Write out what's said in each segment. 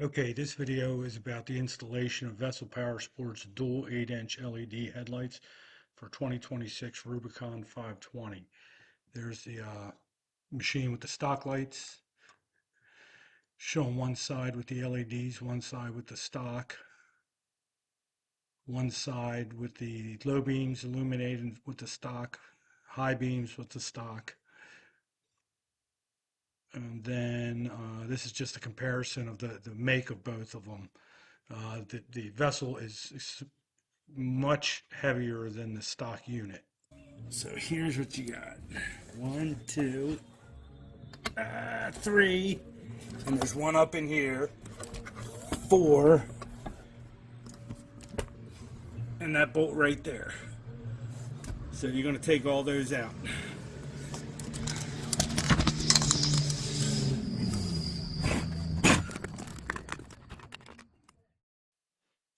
Okay, this video is about the installation of Vessel Powersports dual 8-inch LED headlights for 2026 Rubicon 520. There's the machine with the stock lights, showing one side with the LEDs, one side with the stock, one side with the low beams illuminated with the stock, high beams with the stock. And then this is just a comparison of the make of both of them. The Vessel is much heavier than the stock unit. So here's what you got. One, two, three, and there's one up in here. Four, and that bolt right there. So you're going to take all those out.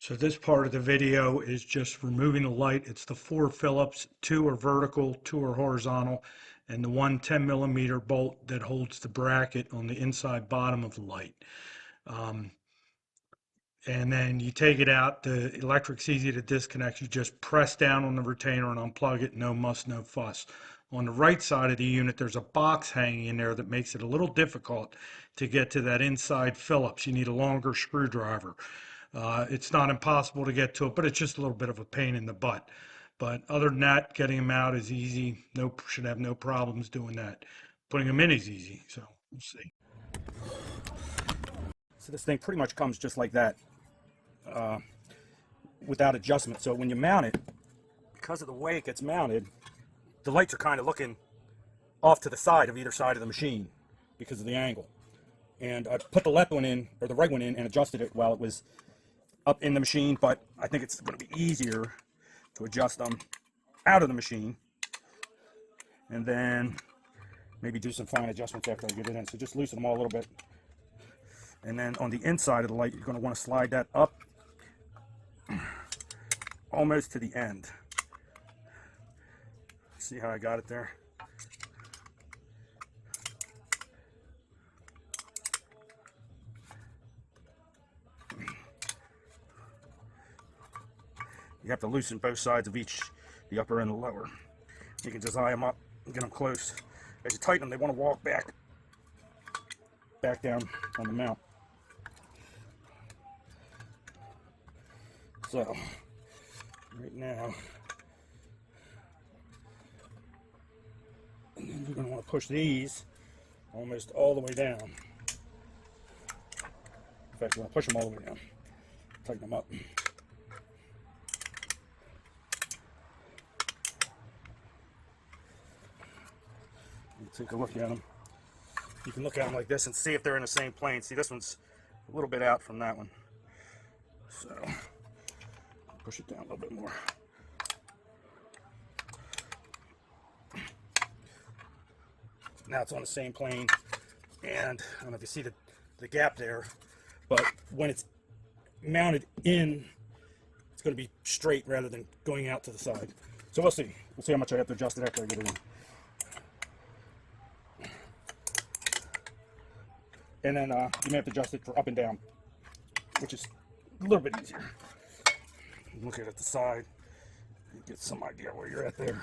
So this part of the video is just removing the light. It's the 4 Phillips, 2 are vertical, 2 are horizontal, and the one 10mm bolt that holds the bracket on the inside bottom of the light. And then you take it out. The electric's easy to disconnect. You just press down on the retainer and unplug it. No muss, no fuss. On the right side of the unit, there's a box hanging in there that makes it a little difficult to get to that inside Phillips. You need a longer screwdriver. It's not impossible to get to it, but it's just a little bit of a pain in the butt. But other than that, getting them out is easy. No, should have no problems doing that. Putting them in is easy. So we'll see. So this thing pretty much comes just like that, without adjustment. So when you mount it, because of the way it gets mounted, the lights are kind of looking off to the side of either side of the machine because of the angle. And I put the left one in, or the right one in, and adjusted it while it was up in the machine, but I think it's going to be easier to adjust them out of the machine and then maybe do some fine adjustments after I get it in. So just loosen them all a little bit. And then on the inside of the light, you're going to want to slide that up almost to the end. See how I got it there? You have to loosen both sides of each, the upper and the lower. You can just eye them up and get them close. As you tighten them, they want to walk back down on the mount. So, right now, and then you're going to want to push these almost all the way down. In fact, you want to push them all the way down. Tighten them up. Take a look at them. You can look at them like this and see if they're in the same plane. See, this one's a little bit out from that one. So, push it down a little bit more. Now it's on the same plane. And I don't know if you see the gap there, but when it's mounted in, it's going to be straight rather than going out to the side. So we'll see. We'll see how much I have to adjust it after I get it in. And then you may have to adjust it for up and down, which is a little bit easier. Look at the side, you get some idea where you're at there.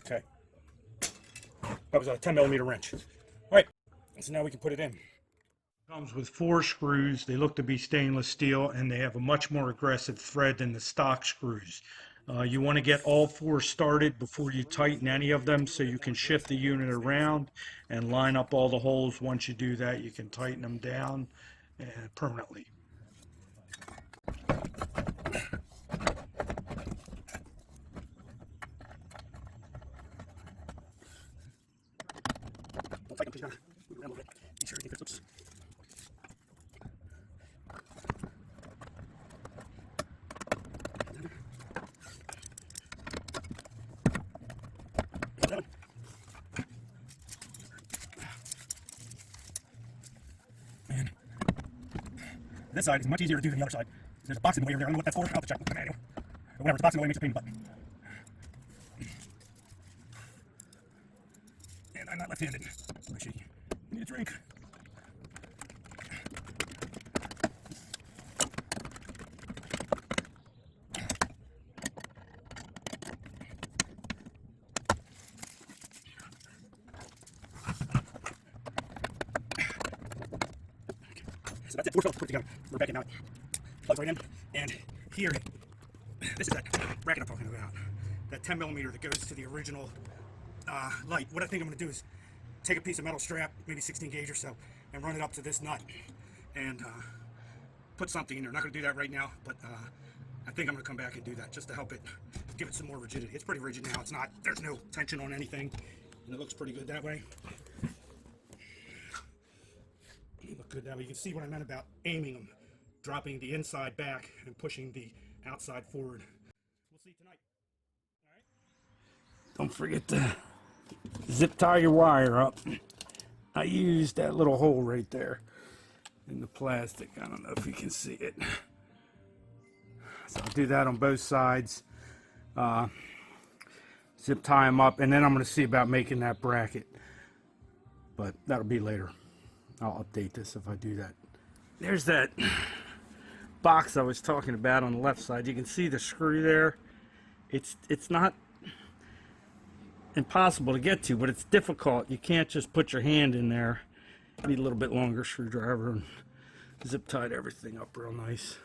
Okay, that was a 10mm wrench. All right, so now we can put it in. Comes with 4 screws. They look to be stainless steel, and they have a much more aggressive thread than the stock screws. You want to get all 4 started before you tighten any of them, so you can shift the unit around and line up all the holes. Once you do that, you can tighten them down permanently. Don't tighten them, please. Move around a little bit. Make sure everything fits. Oops. And this side is much easier to do than the other side. There's a box in the way over there. I don't know what that's for. I'll have to check with the manual. or whatever. The boxing away makes a pain in the butt. And I'm not left-handed. Actually, I need a drink. So that's it. We're put it together. We're back in now. Plugs right in. And here, this is that bracket I'm talking about. That 10 millimeter that goes to the original light. What I think I'm going to do is take a piece of metal strap, maybe 16 gauge or so, and run it up to this nut and put something in there. I'm not going to do that right now, but I think I'm going to come back and do that just to help it give it some more rigidity. It's pretty rigid now. It's not, there's no tension on anything, and it looks pretty good that way. Look good that way. You can see what I meant about aiming them, dropping the inside back and pushing the outside forward. We'll see tonight. All right. Don't forget to zip tie your wire up. I used that little hole right there in the plastic. I don't know if you can see it. So I'll do that on both sides. Zip tie them up, and then I'm going to see about making that bracket. But that'll be later. I'll update this if I do that. There's that box I was talking about on the left side. You can see the screw there. It's not impossible to get to, but it's difficult. You can't just put your hand in there. You need a little bit longer screwdriver, and zip tied everything up real nice.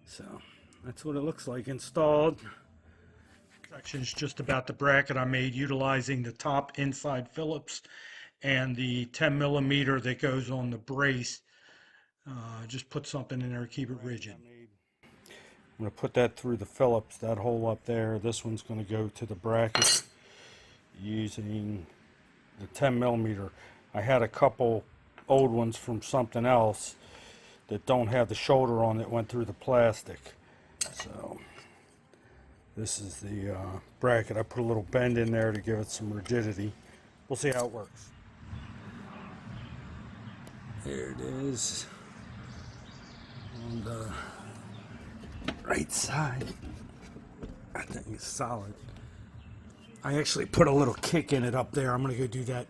So that's what it looks like installed. Section is just about the bracket I made utilizing the top inside Phillips and the 10 millimeter that goes on the brace. Just put something in there to keep it rigid. I'm going to put that through the Phillips, that hole up there. This one's going to go to the bracket using the 10 millimeter. I had a couple old ones from something else that don't have the shoulder on that went through the plastic. So this is the bracket. I put a little bend in there to give it some rigidity. We'll see how it works. There it is on the right side. I think it's solid. I actually put a little kick in it up there. I'm going to go do that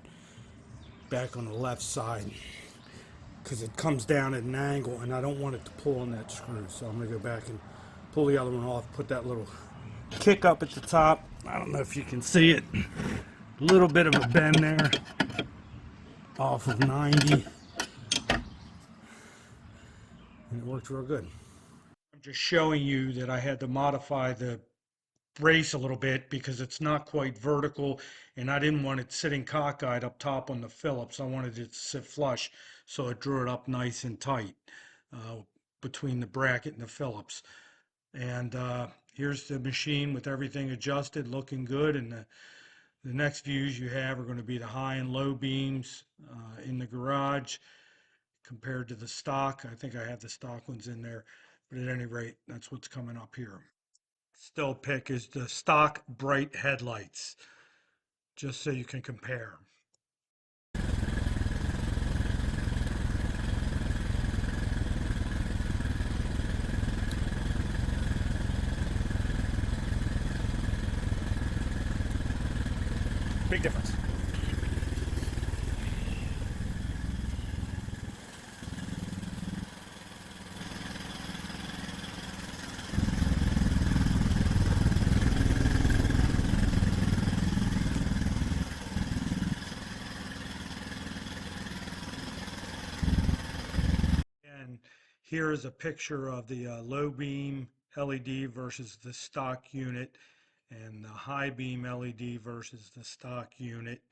back on the left side because it comes down at an angle and I don't want it to pull on that screw. So I'm going to go back and pull the other one off, put that little kick up at the top. I don't know if you can see it. A little bit of a bend there off of 90. And it worked real good. I'm just showing you that I had to modify the brace a little bit because it's not quite vertical and I didn't want it sitting cockeyed up top on the Phillips. I wanted it to sit flush, so I drew it up nice and tight between the bracket and the Phillips. And here's the machine with everything adjusted, looking good. And the next views you have are going to be the high and low beams in the garage compared to the stock. I think I have the stock ones in there, but at any rate, that's what's coming up here. Still pick is the stock bright headlights, just so you can compare. Big difference. And here is a picture of the low beam LED versus the stock unit, and the high beam LED versus the stock unit.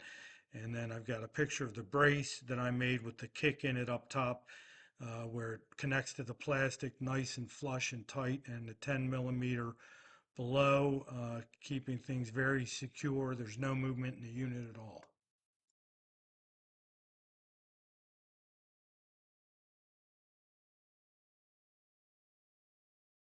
And then I've got a picture of the brace that I made with the kick in it up top, where it connects to the plastic nice and flush and tight, and the 10 millimeter below, keeping things very secure. There's no movement in the unit at all.